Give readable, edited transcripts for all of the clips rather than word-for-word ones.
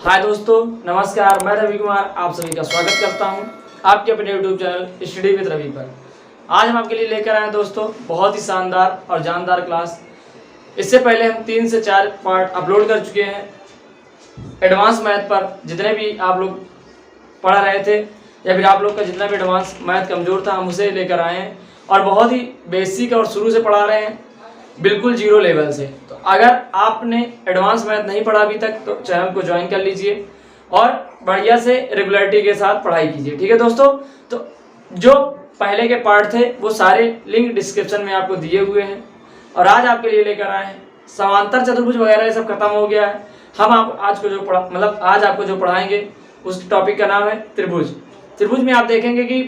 हाय दोस्तों, नमस्कार। मैं रवि कुमार आप सभी का स्वागत करता हूं आपके अपने YouTube channel study with Ravi पर। आज हम आपके लिए लेकर आए दोस्तों बहुत ही शानदार और जानदार क्लास। इससे पहले हम 3 से 4 पार्ट अपलोड कर चुके हैं एडवांस मैथ पर। जितने भी आप लोग पढ़ रहे थे या फिर आप लोग का जितना भी एडवांस मैथ कमज़ोर था हम उसे लेकर आए हैं और बहुत ही बेसिक और शुरू से पढ़ा रहे हैं, बिल्कुल जीरो लेवल से। तो अगर आपने एडवांस मैथ नहीं पढ़ा अभी तक तो चैनल को ज्वाइन कर लीजिए और बढ़िया से रेगुलरिटी के साथ पढ़ाई कीजिए, ठीक है दोस्तों। तो जो पहले के पार्ट थे वो सारे लिंक डिस्क्रिप्शन में आपको दिए हुए हैं और आज आपके लिए लेकर आए हैं समांतर चतुर्भुज वगैरह। ये सब खत्म हो गया है। हम आप आज को जो आज आपको जो पढ़ाएंगे उस टॉपिक का नाम है त्रिभुज। त्रिभुज में आप देखेंगे कि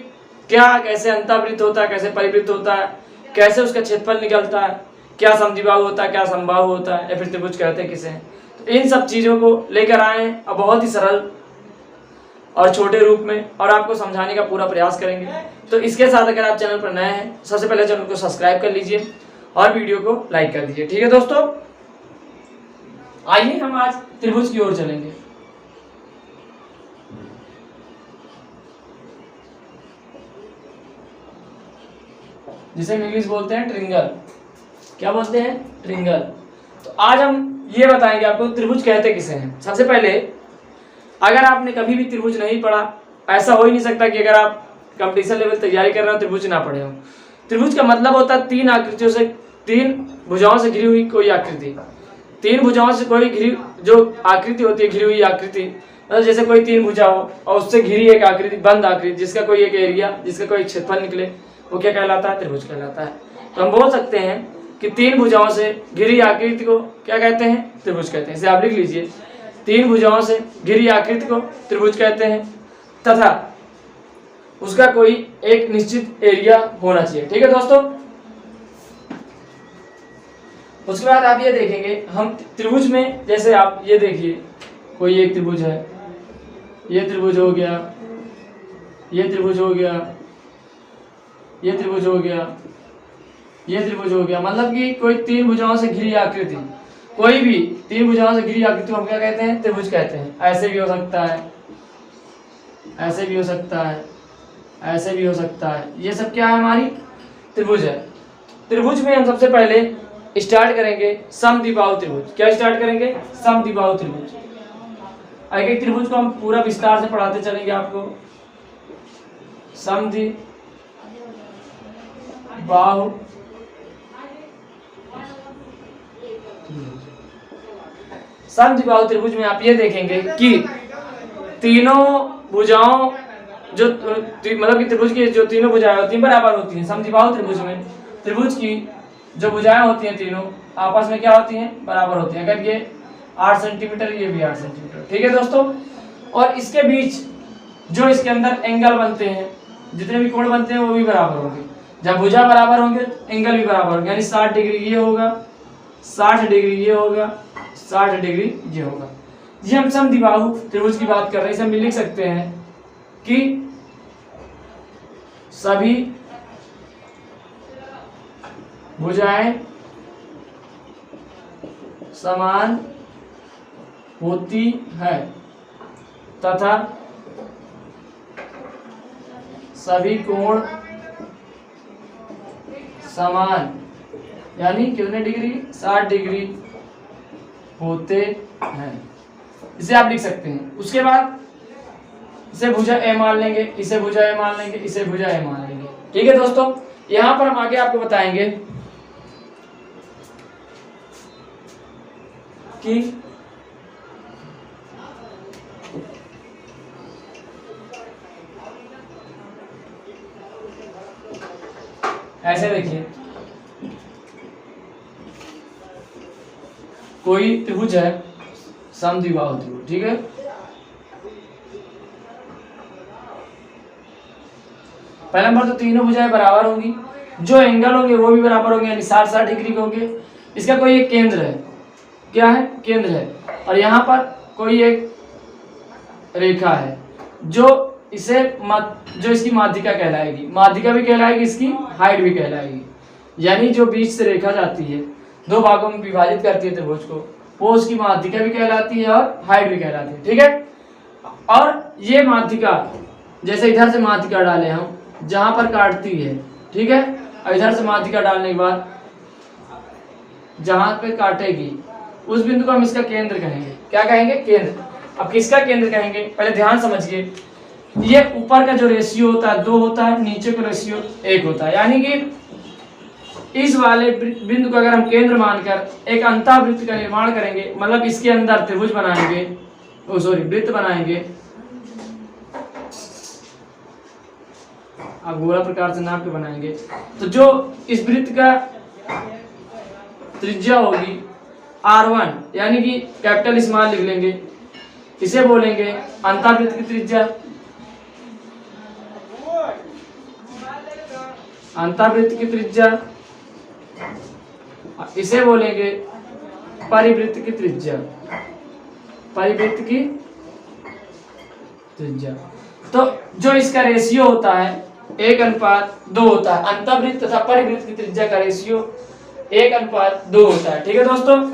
क्या कैसे अंतःवृत्त होता है, कैसे परिवृत्त होता है, कैसे उसका क्षेत्रफल निकलता है, क्या समद्विबाहु होता है, क्या समबाहु होता है, या फिर त्रिभुज कहते हैं किसे। तो इन सब चीज़ों को लेकर आए हैं और बहुत ही सरल और छोटे रूप में और आपको समझाने का पूरा प्रयास करेंगे। तो इसके साथ अगर आप चैनल पर नए हैं सबसे पहले चैनल को सब्सक्राइब कर लीजिए और वीडियो को लाइक कर दीजिए, ठीक है दोस्तों। आइए हम आज त्रिभुज की ओर चलेंगे। जिसे हम इंग्लिश बोलते हैं ट्रिंगल। क्या बोलते हैं? ट्रिंगल। तो आज हम ये बताएंगे आपको त्रिभुज कहते किसे हैं। सबसे पहले अगर आपने कभी भी त्रिभुज नहीं पढ़ा, ऐसा हो ही नहीं सकता कि अगर आप कंपटीशन लेवल तैयारी कर रहे हो त्रिभुज ना पढ़े हो। त्रिभुज का मतलब होता है तीन आकृतियों से, तीन भुजाओं से घिरी हुई कोई आकृति। तीन भुजाओं से कोई घिरी जो आकृति होती है, घिरी हुई आकृति, मतलब जैसे कोई तीन भुजा हो और उससे घिरी एक आकृति, बंद आकृति, जिसका कोई एक एरिया, जिसका कोई क्षेत्रफल निकले, वो क्या कहलाता है? त्रिभुज कहलाता है। तो हम बोल सकते हैं कि तीन भुजाओं से घिरी आकृति को क्या कहते हैं? त्रिभुज कहते हैं। इसे आप लिख लीजिए, तीन भुजाओं से घिरी आकृति को त्रिभुज कहते हैं तथा उसका कोई एक निश्चित एरिया होना चाहिए, ठीक है दोस्तों। उसके बाद आप ये देखेंगे हम त्रिभुज में, जैसे आप ये देखिए कोई एक त्रिभुज है, ये त्रिभुज हो गया, ये त्रिभुज हो गया, ये त्रिभुज हो गया, ये त्रिभुज हो गया। मतलब कि कोई तीन भुजाओं से घिरी आकृति, कोई भी तीन भुजाओं से घिरी आकृति को हम क्या कहते हैं? त्रिभुज कहते हैं। ऐसे भी हो सकता है, ऐसे भी हो सकता है, ऐसे भी हो सकता है। ये सब क्या है? हमारी त्रिभुज है। त्रिभुज में हम सबसे पहले स्टार्ट करेंगे समद्विबाहु त्रिभुज। क्या स्टार्ट करेंगे? समद्विबाहु त्रिभुज। एक एक त्रिभुज को हम पूरा विस्तार से पढ़ाते चलेंगे आपको। समद्विबाहु समद्विबाहु त्रिभुज में आप ये देखेंगे कि तीनों भुजाओं जो मतलब कि त्रिभुज की जो तीनों भुजाएं होती हैं बराबर होती हैं। समद्विबाहु त्रिभुज में त्रिभुज की जो भुजाएं होती हैं तीनों आपस में क्या होती हैं? बराबर होती हैं। अगर ये 8 सेंटीमीटर, ये भी 8 सेंटीमीटर, ठीक है दोस्तों। और इसके बीच जो इसके अंदर एंगल बनते हैं, जितने भी कोण बनते हैं वो भी बराबर होंगे। जब भुजा बराबर होंगे एंगल भी बराबर होंगे, यानी 60 डिग्री ये होगा, 60 डिग्री ये होगा, 60 डिग्री ये होगा। ये हम समद्विबाहु त्रिभुज की बात कर रहे हैं। इसे हम लिख सकते हैं कि सभी भुजाएं समान होती है तथा सभी कोण समान, यानी कितने डिग्री? 60 डिग्री होते हैं। इसे आप लिख सकते हैं। उसके बाद इसे भुजा ए मान लेंगे, इसे भुजा ए मान लेंगे, इसे भुजा ए मान लेंगे, ठीक है दोस्तों। यहां पर हम आगे आपको बताएंगे कि ऐसे देखिए कोई त्रिभुज है समद्विबाहु त्रिभुज, ठीक है। पहले नंबर तो तीनों भुजाएं बराबर होंगी, जो एंगल होंगे वो भी बराबर होंगे, यानी 60-60 डिग्री के होंगे। इसका कोई एक केंद्र है, क्या है? केंद्र है। और यहाँ पर कोई एक रेखा है जो इसे जो इसकी माध्यिका कहलाएगी, माध्यिका भी कहलाएगी, इसकी हाइट भी कहलाएगी। यानी जो बीच से रेखा जाती है, दो भागों में विभाजित करती है त्रिभुज को, वो उसकी माध्यिका भी कहलाती है और हाइट भी कहलाती है। ठीक है, और ये माध्यिका जैसे इधर से माध्यिका डाले हम, जहां पर काटती है, ठीक है, और इधर से माध्यिका डालने के बाद जहां पे काटेगी उस बिंदु को हम इसका केंद्र कहेंगे। क्या कहेंगे? केंद्र। अब किसका केंद्र कहेंगे, पहले ध्यान समझिए। ये ऊपर का जो रेशियो होता है 2 होता है, नीचे का रेशियो 1 होता है। यानी कि इस वाले बिंदु को अगर हम केंद्र मानकर एक अंतःवृत्त का निर्माण करेंगे, मतलब इसके अंदर त्रिभुज बनाएंगे, वृत्त बनाएंगे, आप गोला प्रकार से नाप के बनाएंगे, तो जो इस वृत्त का त्रिज्या होगी R1, यानी कि कैपिटल स्मॉल लिख लेंगे, इसे बोलेंगे अंतःवृत्त की त्रिज्या। अंतःवृत्त की त्रिज्या इसे बोलेंगे परिवृत्त की त्रिज्या। परिवृत्त की त्रिज्या। तो जो इसका रेशियो होता है 1:2 होता है। अंतःवृत्त तथा परिवृत्त की त्रिज्या का रेशियो 1:2 होता है। ठीक है दोस्तों,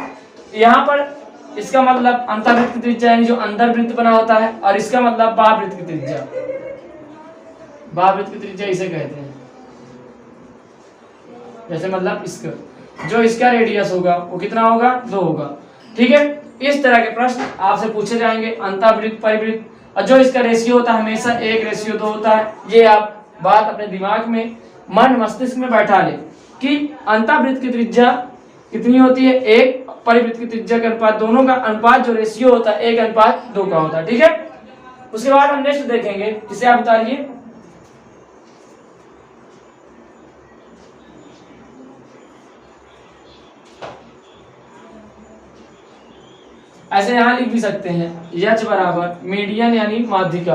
यहाँ पर इसका मतलब अंतःवृत्त की त्रिज्या यानी जो अंदर वृत्त बना होता है, और इसका मतलब बाह्यवृत्त की त्रिज्या। बाह्यवृत्त की त्रिज्या इसे कहते हैं। जैसे मतलब इसका जो इसका रेडियस होगा वो कितना होगा? 2 होगा। ठीक है, इस तरह के प्रश्न आपसे पूछे जाएंगे, अंतःवृत्त, परिवृत्त, और जो इसका रेशियो होता है हमेशा 1:2 होता है। ये आप बात अपने दिमाग में, मन मस्तिष्क में बैठा ले कि अंतःवृत्त की त्रिज्या कितनी होती है? 1, परिवृत्त की त्रिज्या के अनुपात, दोनों का अनुपात जो रेशियो होता है 1:2 का होता है। ठीक है, उसके बाद हम नेक्स्ट देखेंगे, इसे आप बताइए। ऐसे यहां लिख भी सकते हैं, H बराबर मीडियन यानी माध्यिका,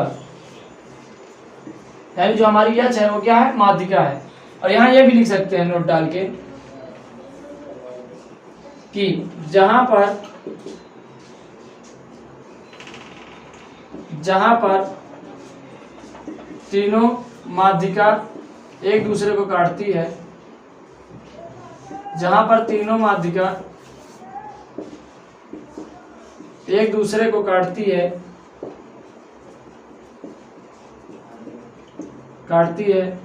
यानी जो हमारी H है वो क्या है? माध्यिका है। और यहाँ ये भी लिख सकते हैं नोट डाल के कि जहां पर तीनों माध्यिका एक दूसरे को काटती है, जहां पर तीनों माध्यिका एक दूसरे को काटती है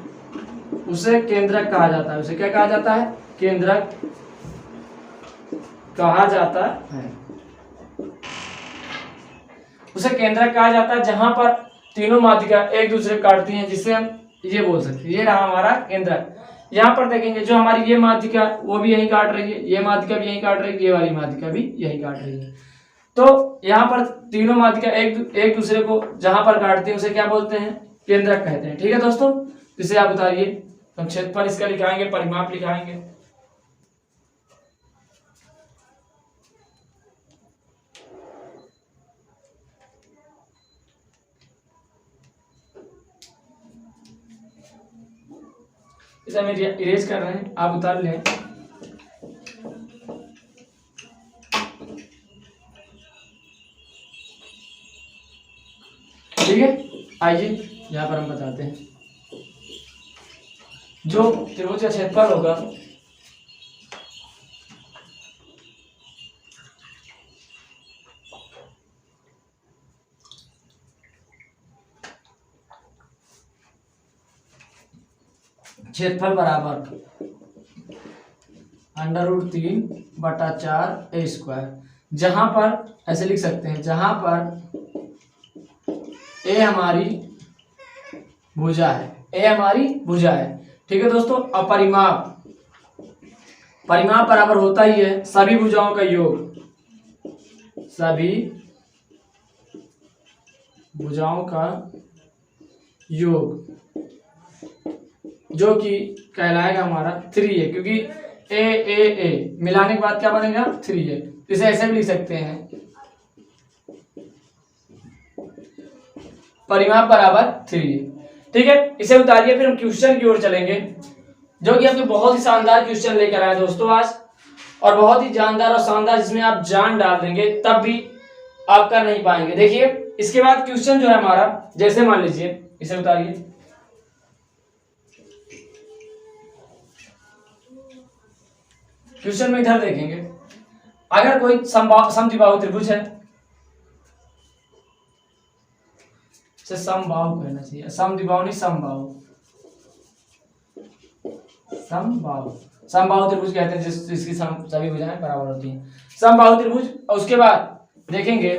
उसे केंद्रक कहा जाता है। उसे क्या कहा जाता है? केंद्रक कहा जाता है। उसे केंद्रक कहा जाता है जहां पर तीनों माध्यिका एक दूसरे को काटती हैं, जिससे हम ये बोल सकते हैं ये रहा हमारा केंद्रक। यहाँ पर देखेंगे जो हमारी ये माध्यिका वो भी यही काट रही है, ये माध्यिका भी यही काट रही है, ये वाली माध्यिका भी यही काट रही है। तो यहाँ पर तीनों माध्यिका एक दूसरे को जहां पर काटते हैं उसे क्या बोलते हैं? केंद्रक कहते हैं। ठीक है दोस्तों, इसे आप बताइए। हम क्षेत्रफल इसका लिखाएंगे, परिमाप लिखाएंगे। इसे हम इरेज कर रहे हैं, आप उतार लें। ठीक है, आइए यहाँ पर हम बताते हैं जो त्रिभुज का क्षेत्रफल होगा क्षेत्रफल बराबर √3/4a²। जहां पर ऐसे लिख सकते हैं, जहां पर ए हमारी भुजा है, ए हमारी भुजा है। ठीक है दोस्तों, अब परिमाप बराबर होता ही है सभी भुजाओं का योग, सभी भुजाओं का योग, जो कि कहलाएगा हमारा 3a, क्योंकि ए मिलाने के बाद क्या बनेगा? 3a। इसे ऐसे भी लिख सकते हैं, परिमाप बराबर 3a। ठीक है, इसे उतारिए, फिर हम क्वेश्चन की ओर चलेंगे, जो कि आपके बहुत ही शानदार क्वेश्चन लेकर आए दोस्तों आज, और बहुत ही जानदार और शानदार, जिसमें आप जान डाल देंगे तब भी आप कर नहीं पाएंगे। देखिए, इसके बाद क्वेश्चन जो है हमारा, जैसे मान लीजिए, इसे उतारिए, क्वेश्चन में इधर देखेंगे, अगर कोई समद्विबाहु त्रिभुज है, समबाहु कहना चाहिए, समद्विबाहु नहीं समबाहु, समबाहु, समबाहु त्रिभुज कहते हैं जिसकी सभी भुजाएं बराबर होती हैं, समबाहु त्रिभुज। और उसके बाद देखेंगे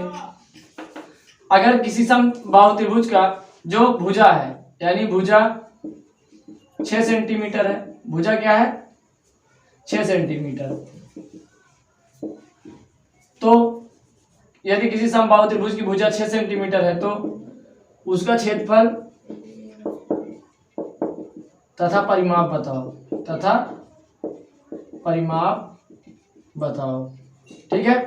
अगर किसी समबाहु त्रिभुज का जो भुजा है, यानी भुजा 6 सेंटीमीटर है, भुजा क्या है 6 सेंटीमीटर, तो यदि किसी समबाहु त्रिभुज की भुजा 6 सेंटीमीटर है तो उसका क्षेत्रफल तथा परिमाप बताओ, तथा परिमाप बताओ। ठीक है,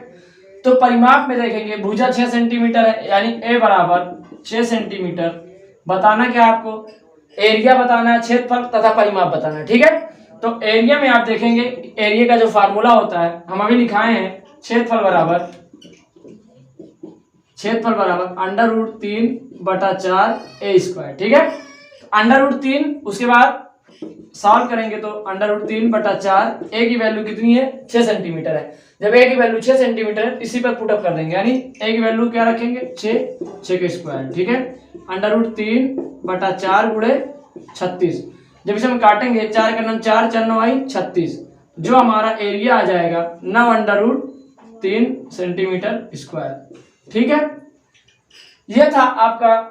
तो परिमाप में देखेंगे भुजा 6 सेंटीमीटर है, यानी ए बराबर 6 सेंटीमीटर। बताना क्या आपको, एरिया बताना है, क्षेत्रफल तथा परिमाप बताना है। ठीक है, तो एरिया में आप देखेंगे एरिया का जो फार्मूला होता है हम अभी लिखाए हैं, क्षेत्रफल बराबर √3/4 ए स्क्वायर। ठीक है, √3 उसके बाद सॉल्व करेंगे तो √3/4, ए की वैल्यू कितनी है 6 सेंटीमीटर है। जब ए की वैल्यू 6 सेंटीमीटर है इसी पर पुटअप कर देंगे, यानी ए की वैल्यू क्या रखेंगे 6 के स्क्वायर। ठीक है, √3/4 गुणे 36, जब इसे हम काटेंगे 4 का 9 4, 4 9 आई 36, जो हमारा एरिया आ जाएगा 9√3 सेंटीमीटर स्क्वायर। ठीक है, यह था आपका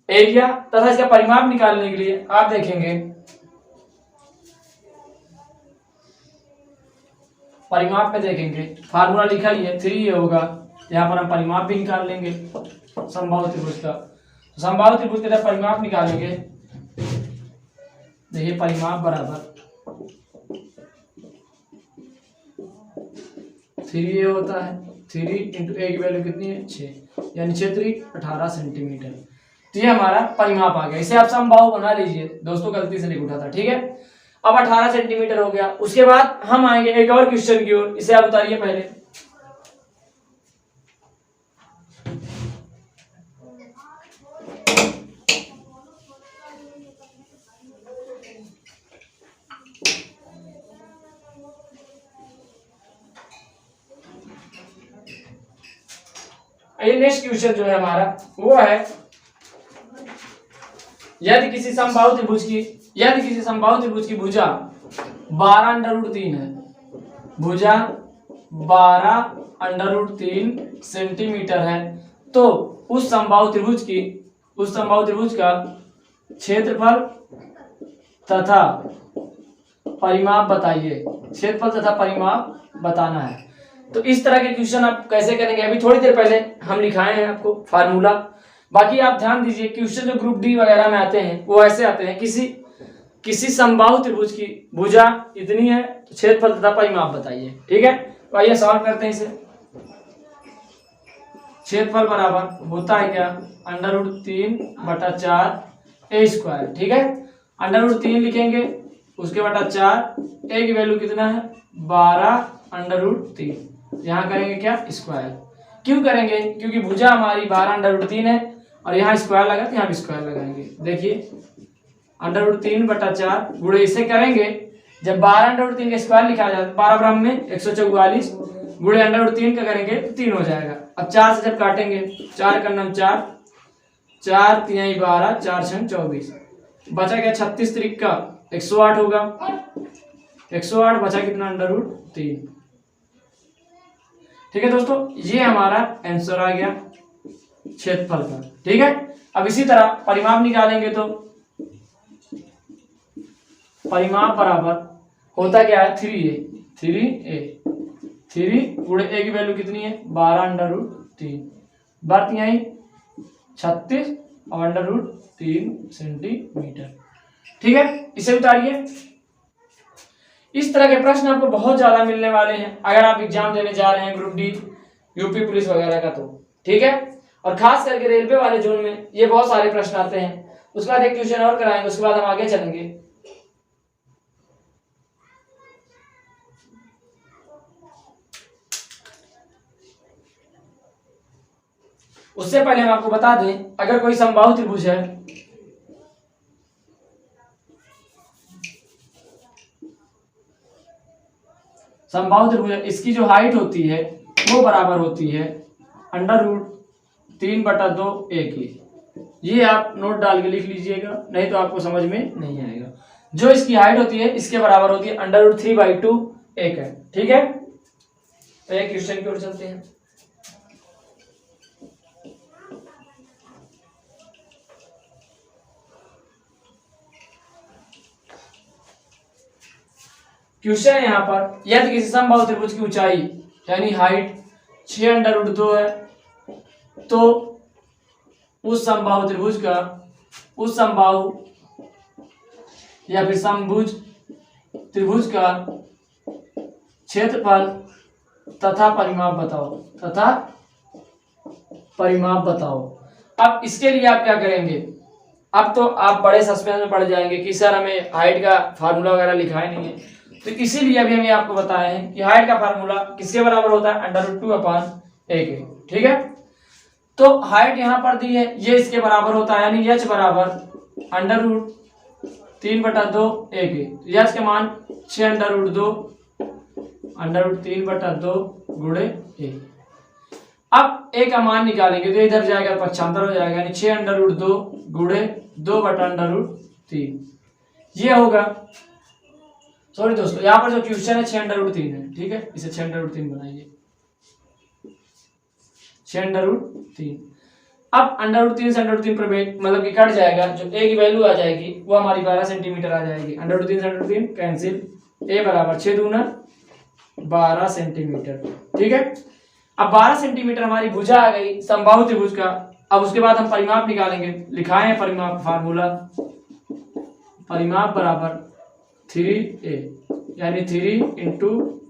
एरिया तथा इसका परिमाप निकालने के लिए आप देखेंगे परिमाप में देखेंगे फार्मूला लिखा ही है 3 होगा, यहाँ पर हम परिमाप भी निकाल लेंगे समबाहु त्रिभुज का। तो समबाहु त्रिभुज का जब परिमाप निकालेंगे, देखिए परिमाप बराबर 3 होता है, 3 इंटू ए की वैल्यू कितनी है 6, यानी 6 18 सेंटीमीटर। तो ये हमारा परिमाप आ गया। इसे आप समबाहु बना लीजिए, दोस्तों गलती से लिख उठा था। ठीक है, अब 18 सेंटीमीटर हो गया। उसके बाद हम आएंगे एक और क्वेश्चन की ओर, इसे आप उतारिए पहले। ये नेक्स्ट क्वेश्चन जो है हमारा वो है, यदि किसी समबाहु त्रिभुज की भुजा 12√3 है, भुजा 12√3 सेंटीमीटर है, तो उस समबाहु त्रिभुज का क्षेत्रफल तथा परिमाप बताइए। क्षेत्रफल तथा परिमाप बताना है। तो इस तरह के क्वेश्चन आप कैसे करेंगे, अभी थोड़ी देर पहले हम लिखाए हैं आपको फार्मूला। बाकी आप ध्यान दीजिए क्वेश्चन जो ग्रुप डी वगैरह में आते हैं वो ऐसे आते हैं, किसी समबाहु त्रिभुज की भुजा इतनी है, क्षेत्रफल तथा परिमाप बताइए। ठीक है, तो आइए सॉल्व करते हैं इसे। क्षेत्रफल बराबर होता है क्या √3/4 ए स्क्वायर। ठीक है, √3 लिखेंगे, उसके बटा 4, ए की वैल्यू कितना है 12√3, यहाँ करेंगे क्या स्क्वायर। क्यों करेंगे, क्योंकि भुजा हमारी 12√3 है और यहाँ स्क्वायर लगा तो यहाँ भी स्क्वायर लगाएंगे। देखिए √3/4 गुणे इसे करेंगे, जब 12√3 का स्क्वायर लिखा जाता है 12 ब्रह्म में 144 गुणे √3 का करेंगे तो 3 हो जाएगा। अब 4 से जब काटेंगे 4 का 9 4, 4 3 12, 4 6 24, बचा क्या 36 त्रिक का 108 होगा, 108 बचा कितना √3। ठीक है दोस्तों, ये हमारा आंसर आ गया क्षेत्रफल का। ठीक है, अब इसी तरह परिमाप निकालेंगे तो परिमाप बराबर होता क्या है 3 गुणे ए की वैल्यू कितनी है 12√3, बर्थ यही 36 और √3 सेंटीमीटर। ठीक है, इसे उतारिए। इस तरह के प्रश्न आपको बहुत ज्यादा मिलने वाले हैं अगर आप एग्जाम देने जा रहे हैं ग्रुप डी, यूपी पुलिस वगैरह का। तो ठीक है, और खास करके रेलवे वाले जोन में ये बहुत सारे प्रश्न आते हैं। उसके बाद एक ट्यूशन और कराएंगे, उसके बाद हम आगे चलेंगे। उससे पहले हम आपको बता दें, अगर कोई समबाहु त्रिभुज है, समबाहु त्रिभुज इसकी जो हाइट होती है वो बराबर होती है √3/2 a की। ये आप नोट डाल के लिख लीजिएगा, नहीं तो आपको समझ में नहीं आएगा। जो इसकी हाइट होती है इसके बराबर होती है √3/2 a का। ठीक है, तो एक क्वेश्चन की ओर चलते हैं। क्वेश्चन है यहाँ पर, यदि किसी समबाहु त्रिभुज की ऊंचाई यानी हाइट 6√2 है तो उस समबाहु त्रिभुज का उस समबाहु या फिर समभुज त्रिभुज का क्षेत्रफल तथा परिमाप बताओ। अब इसके लिए आप क्या करेंगे, अब तो आप बड़े सस्पेंस में पड़ जाएंगे कि सर हमें हाइट का फार्मूला वगैरह लिखा ही नहीं है, तो इसीलिए अभी हम आपको बताए हैं कि हाइट का फार्मूला किसके बराबर होता है √2/a के। ठीक है, तो हाइट यहाँ पर दी है, ये इसके बराबर होता है यानी h बराबर √3/2 a के। h के मान 6√2 √3/2 गुणे a। अब a का मान निकालेंगे तो इधर जाएगा पक्षांतर हो जाएगा यानी 6√2 गुणे 2/√3 ये होगा। सॉरी दोस्तों, यहाँ पर जो क्वेश्चन है 6√3 है। ठीक है, इसे 6√3 बनाइए, 6√3। अब √3 से √3 पर मतलब कि कट जाएगा, जो a की वैल्यू आ जाएगी वो हमारी 12 सेंटीमीटर आ जाएगी। √3 से √3 कैंसिल, a बराबर 6 दूना 12 सेंटीमीटर। ठीक है, अब 12 सेंटीमीटर हमारी भुजा आ गई समबाहु त्रिभुज का। अब उसके बाद हम परिमाप निकालेंगे, लिखाए हैं परिमाप फार्मूला, परिमाप बराबर 3a यानी 3 ×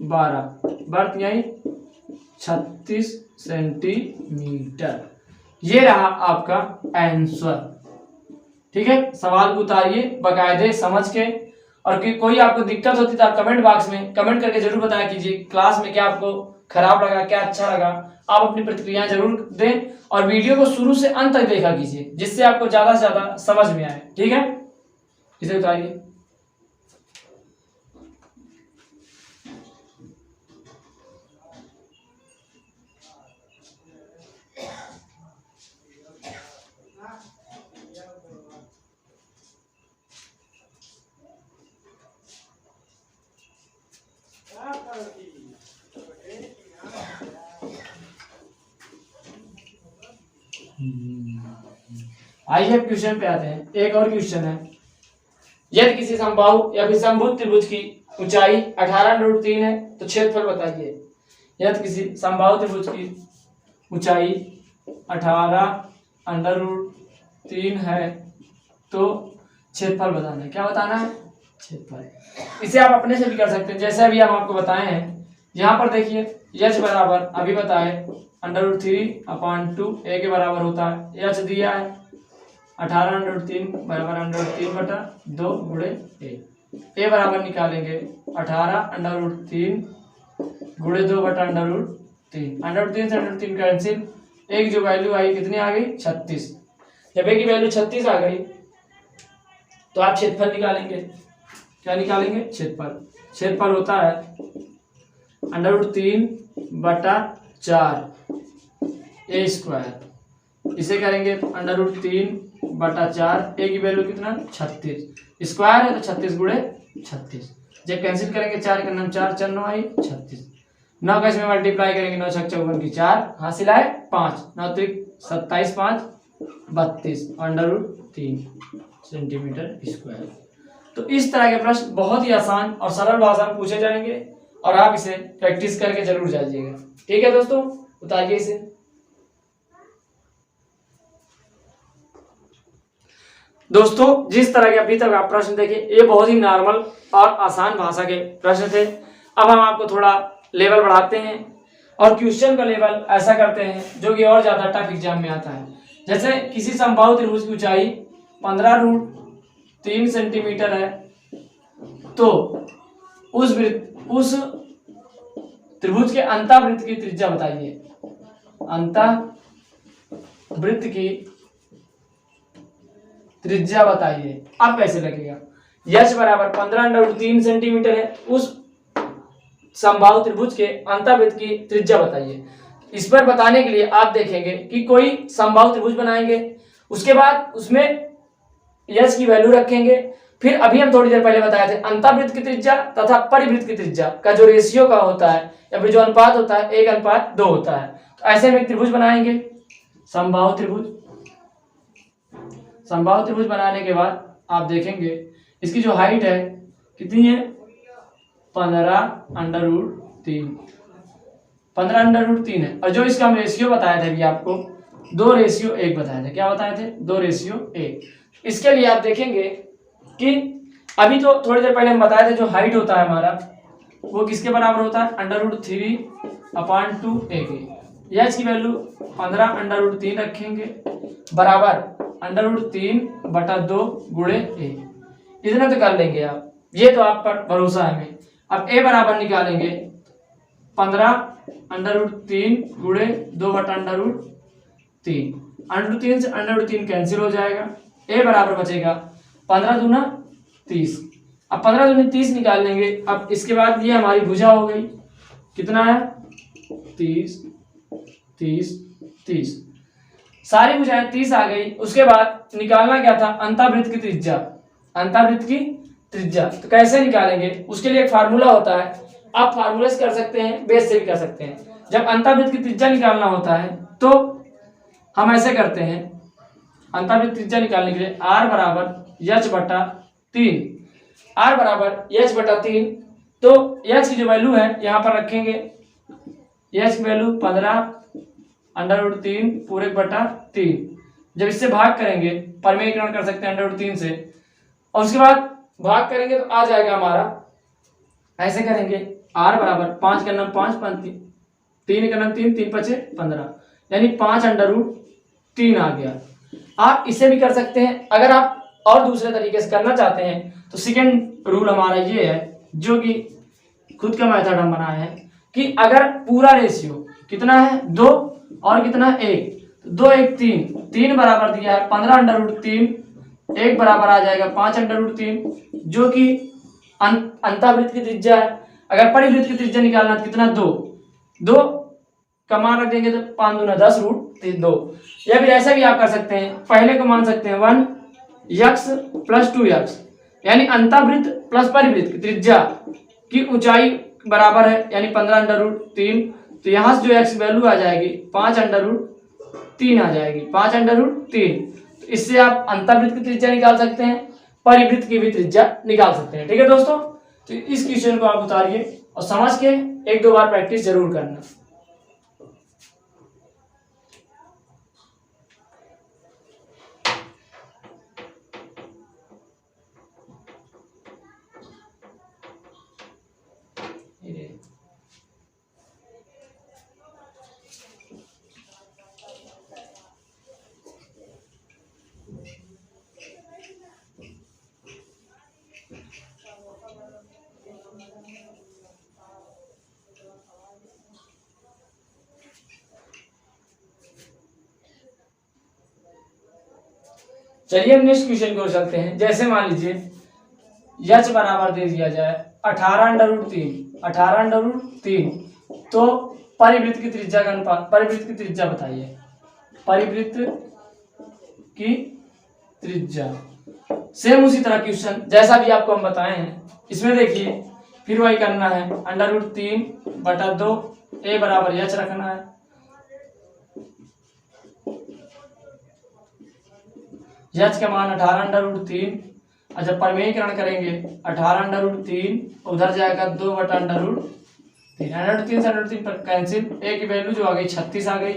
12 बर्थ यही 36 सेंटीमीटर। ये रहा आपका आंसर। ठीक है, सवाल को उतारिए बाकायदे समझ के, और कोई आपको दिक्कत होती तो आप कमेंट बॉक्स में कमेंट करके जरूर बताया कीजिए क्लास में क्या आपको खराब लगा, क्या अच्छा लगा। आप अपनी प्रतिक्रिया जरूर दें और वीडियो को शुरू से अंत तक देखा कीजिए जिससे आपको ज्यादा से ज्यादा समझ में आए। ठीक है, इसे उतारिए। आइए क्वेश्चन पे आते हैं। एक और क्वेश्चन है, यदि किसी समबाहु या फिर समभुज त्रिभुज की ऊंचाई 18√3 है तो क्षेत्रफल बताइए। यदि किसी समबाहु त्रिभुज की ऊंचाई 18√3 है तो क्षेत्रफल बताना है। क्या बताना है? क्षेत्रफल। इसे आप अपने से भी कर सकते हैं, जैसे अभी हम आपको बताए हैं। यहाँ पर देखिए h बराबर अभी बताए √3/2 a के बराबर होता है। h दिया है 18√3 बराबर √3/2 गुणे a बराबर निकालेंगे 18√3 गुणे 2/√3। √3 से √3 कैंसिल, एक जो वैल्यू आई कितनी आ गई 36। जब a की वैल्यू 36 आ गई तो आप क्षेत्रफल निकालेंगे। क्या निकालेंगे? क्षेत्रफल होता है √3/4 a²। इसे करेंगे √3/4 a की वैल्यू कितना 36, स्क्वायर है तो 36 गुणे 36। जब कैंसिल करेंगे 4 का नाम 4 4 9 आई 36। 9 का इसमें मल्टीप्लाई करेंगे 9 6 54 की 4 हासिल आए 5 9 3 27 5 32 √3 सेंटीमीटर स्क्वायर। तो इस तरह के प्रश्न बहुत ही आसान और सरल भाषा में पूछे जाएंगे और आप इसे प्रैक्टिस करके जरूर जाइएगा। ठीक है दोस्तों, उतारिए इसे। दोस्तों जिस तरह के अभी तक आप प्रश्न देखे ये बहुत ही नॉर्मल और आसान भाषा के प्रश्न थे। अब हम आपको थोड़ा लेवल बढ़ाते हैं और क्वेश्चन का लेवल ऐसा करते हैं जो कि और ज्यादा टफ एग्जाम में आता है। जैसे किसी समबाहु त्रिभुज की ऊंचाई 15√3 सेंटीमीटर है तो उस त्रिभुज के अंतःवृत्त की त्रिज्या बताइए। अंतःवृत्त की त्रिज्या बताइए। अब कैसे लगेगा? h बराबर 15√3 सेंटीमीटर है, उस समबाहु त्रिभुज के अंतःवृत्त की त्रिज्या बताइए। इस पर बताने के लिए आप देखेंगे कि कोई समबाहु त्रिभुज बनाएंगे, उसके बाद उसमें यश की वैल्यू रखेंगे, फिर अभी हम थोड़ी देर पहले बताए थे अंतःवृत्त की त्रिज्या तथा परिवृत्त की त्रिज्या का जो रेशियो का होता है या फिर जो अनुपात होता है 1:2 होता है। तो ऐसे में एक त्रिभुज बनाएंगे समबाहु त्रिभुज। समबाहु त्रिभुज बनाने के बाद आप देखेंगे इसकी जो हाइट है कितनी है 15√3 15√3 है। और जो इसका हम रेशियो बताया था अभी आपको 2:1 बताया था। क्या बताए थे 2:1। इसके लिए आप देखेंगे कि अभी तो थोड़ी देर पहले हम बताए थे जो हाइट होता है हमारा वो किसके बराबर होता है √3/2 एच की वैल्यू 15√3 रखेंगे बराबर √3/2 गुणे a। इतना तो कर लेंगे आप, ये तो आप पर भरोसा है हमें। अब a बराबर निकालेंगे 15√3 गुणे 2/√3। √3 से √3 कैंसिल हो जाएगा, a बराबर बचेगा 15 दूना 30। अब 15 दूनी 30 निकाल लेंगे। अब इसके बाद ये हमारी भुजा हो गई, कितना है 30 30 30, सारी भुजाएं 30 आ गई। उसके बाद निकालना क्या था अंतःवृत्त की त्रिज्या। अंतःवृत्त की त्रिज्या तो कैसे निकालेंगे, उसके लिए एक फार्मूला होता है। आप फार्मूले से कर सकते हैं, बेस से भी कर सकते हैं। जब अंतःवृत्त की त्रिज्या निकालना होता है तो हम ऐसे करते हैं, अंतःवृत्त त्रिज्या निकालने के लिए r बराबर h/3, r बराबर h/3। तो h की जो वैल्यू है यहाँ पर रखेंगे, h की वैल्यू 15√3 पूरे बटा 3। जब इससे भाग करेंगे परिमेयकरण कर सकते हैं √3 से, और उसके बाद भाग करेंगे तो आ जाएगा हमारा, ऐसे करेंगे r बराबर 5 का नाम 5 3 का नाम 3 3 5 15, यानी 5√3 आ गया। आप इसे भी कर सकते हैं। अगर आप और दूसरे तरीके से करना चाहते हैं तो सेकंड रूल हमारा ये है, जो कि खुद का मेथड हम बनाए हैं, कि अगर पूरा रेशियो कितना है 2 और कितना 1, तो 2 1 3 बराबर दिया है 15√3, 1 बराबर आ जाएगा 5√3, जो कि अंतःवृत्त की त्रिज्या है। अगर परिवृत्त की त्रिज्या निकालना तो कितना 2 का मान रख देंगे तो 5 दूना 10√2। या फिर ऐसा भी आप कर सकते हैं, पहले को मान सकते हैं 1x + 2x, यानी अंतःवृत्त प्लस परिवृत्त की त्रिज्या की ऊंचाई बराबर है, यानी 15√3। तो यहाँ से जो x वैल्यू आ जाएगी 5√3 आ जाएगी, 5√3। तो इससे आप अंतःवृत्त की त्रिज्या निकाल सकते हैं, परिवृत्त की भी त्रिज्या निकाल सकते हैं। ठीक है दोस्तों, तो इस क्वेश्चन को आप उतारिए और समझ के 1-2 बार प्रैक्टिस जरूर करना। चलिए हम नेक्स्ट क्वेश्चन की ओर चलते हैं। जैसे मान लीजिए h बराबर दे दिया जाए 18√3, तो परिवृत्त की त्रिज्या का अनुपात, परिवृत्त की त्रिज्या बताइए। परिवृत्त की त्रिज्या सेम उसी तरह क्वेश्चन जैसा भी आपको हम बताए हैं, इसमें देखिए फिर वही करना है, √3/2, a बराबर h रखना है। h का मान 18√3, अच्छा परिमेयकरण करेंगे 18√3 उधर जाएगा 2/√3, 3 से √3 पर कैंसिल, a की वैल्यू जो आ गई 36 आ गई,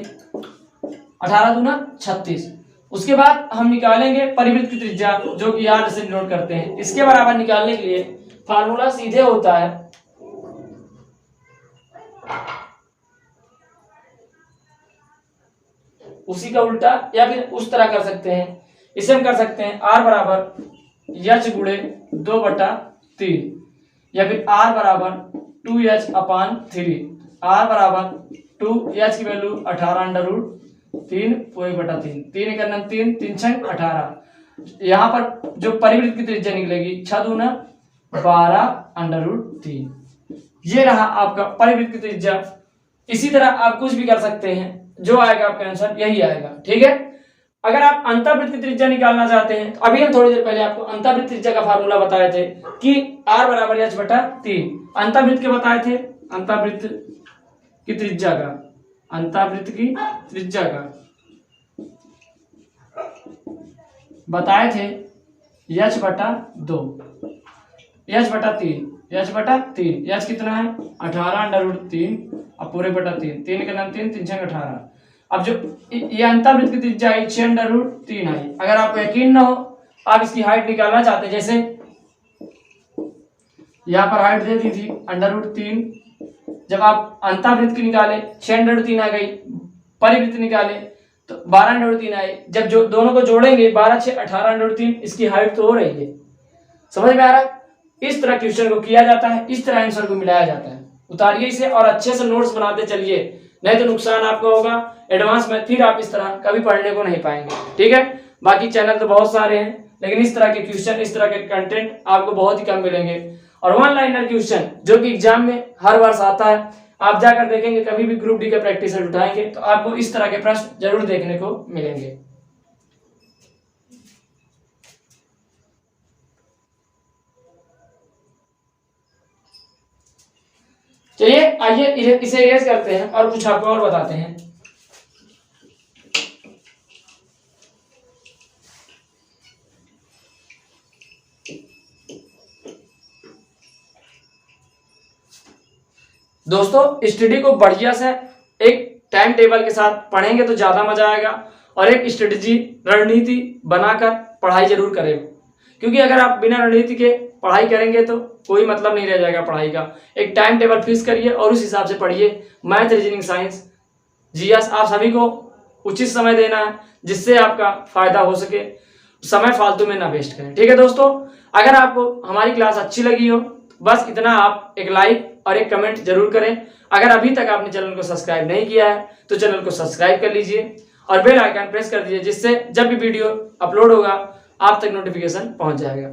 18 दूना 36। उसके बाद हम निकालेंगे परिवृत्त की त्रिज्या, जो कि यहाँ से नोट करते हैं। इसके बराबर निकालने के लिए फार्मूला सीधे होता है, उसी का उल्टा या फिर उस तरह कर सकते हैं। इसे हम कर सकते हैं r बराबर h गुणे 2/3, या फिर r बराबर 2h/3, r बराबर 2h की वैल्यू 18√3 पूरे बटा 3, 3 का नाम 3 3 6 18। यहाँ पर जो परिवृत्त की त्रिज्या निकलेगी 6 दूना 12√3, ये रहा आपका परिवृत्त की त्रिज्या। इसी तरह आप कुछ भी कर सकते हैं, जो आएगा आपका आंसर यही आएगा। ठीक है, अगर आप अंतःवृत्त की त्रिज्या निकालना चाहते हैं तो अभी हम थोड़ी देर पहले आपको अंतःवृत्त त्रिज्या का फार्मूला बताए थे कि r बराबर h/3 अंतःवृत्त के बताए थे, अंतःवृत्त की त्रिज्या का, अंतःवृत्त की त्रिज्या का बताए थे h/2 h/3 h/3 h कितना है 18√3 और पूरे बटा 3 3 के नाम 3 3 6 18। अब जो ये अंतःवृत्त की त्रिज्या आई 6√3 आई। अगर आपको यकीन ना हो, आप इसकी हाइट निकालना चाहते हैं, जैसे यहाँ पर हाइट दे दी थी √3, जब आप अंतःवृत्त की निकाले 6√3 आ गई, परिवृत्त निकाले तो 12√3 आए। जब जो दोनों को जोड़ेंगे 12 6 18√3, इसकी हाइट तो हो रही है। समझ में आ रहा है? इस तरह क्वेश्चन को किया जाता है, इस तरह आंसर को मिलाया जाता है। उतारिए इसे और अच्छे से नोट्स बनाते चलिए, नहीं तो नुकसान आपका होगा एडवांस में, फिर आप इस तरह कभी पढ़ने को नहीं पाएंगे। ठीक है, बाकी चैनल तो बहुत सारे हैं, लेकिन इस तरह के क्वेश्चन, इस तरह के कंटेंट आपको बहुत ही कम मिलेंगे। और वन लाइनर क्वेश्चन जो कि एग्जाम में हर वर्ष आता है, आप जाकर देखेंगे, कभी भी ग्रुप डी का प्रैक्टिस सेट उठाएंगे तो आपको इस तरह के प्रश्न जरूर देखने को मिलेंगे। चलिए आइए इसे इरेज करते हैं और कुछ आपको और बताते हैं। दोस्तों स्टडी को बढ़िया से एक टाइम टेबल के साथ पढ़ेंगे तो ज्यादा मजा आएगा, और एक स्ट्रेटजी रणनीति बनाकर पढ़ाई जरूर करें, क्योंकि अगर आप बिना रणनीति के पढ़ाई करेंगे तो कोई मतलब नहीं रह जाएगा पढ़ाई का। एक टाइम टेबल फिक्स करिए और उस हिसाब से पढ़िए। मैथ, रीजनिंग, साइंस, जीएस आप सभी को उचित समय देना है, जिससे आपका फायदा हो सके। समय फालतू में ना वेस्ट करें। ठीक है दोस्तों, अगर आपको हमारी क्लास अच्छी लगी हो, बस इतना आप एक लाइक और एक कमेंट जरूर करें। अगर अभी तक आपने चैनल को सब्सक्राइब नहीं किया है तो चैनल को सब्सक्राइब कर लीजिए और बेल आइकन प्रेस कर दीजिए, जिससे जब भी वीडियो अपलोड होगा आप तक नोटिफिकेशन पहुंच जाएगा।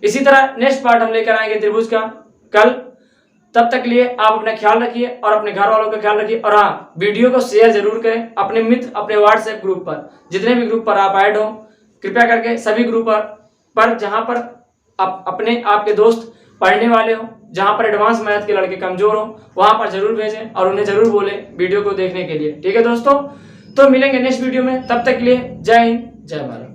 इसी तरह नेक्स्ट पार्ट हम लेकर आएंगे त्रिभुज का कल। तब तक लिए आप अपना ख्याल रखिए और अपने घर वालों का ख्याल रखिए। और हाँ, वीडियो को शेयर जरूर करें अपने मित्र, अपने व्हाट्सएप ग्रुप पर, जितने भी ग्रुप पर आप ऐड हो, कृपया करके सभी ग्रुप पर जहां पर अपने आपके दोस्त पढ़ने वाले हो, जहां पर एडवांस मैथ के लड़के कमजोर हो, वहां पर जरूर भेजें और उन्हें जरूर बोले वीडियो को देखने के लिए। ठीक है दोस्तों, तो मिलेंगे नेक्स्ट वीडियो में, तब तक के लिए जय हिंद, जय भारत।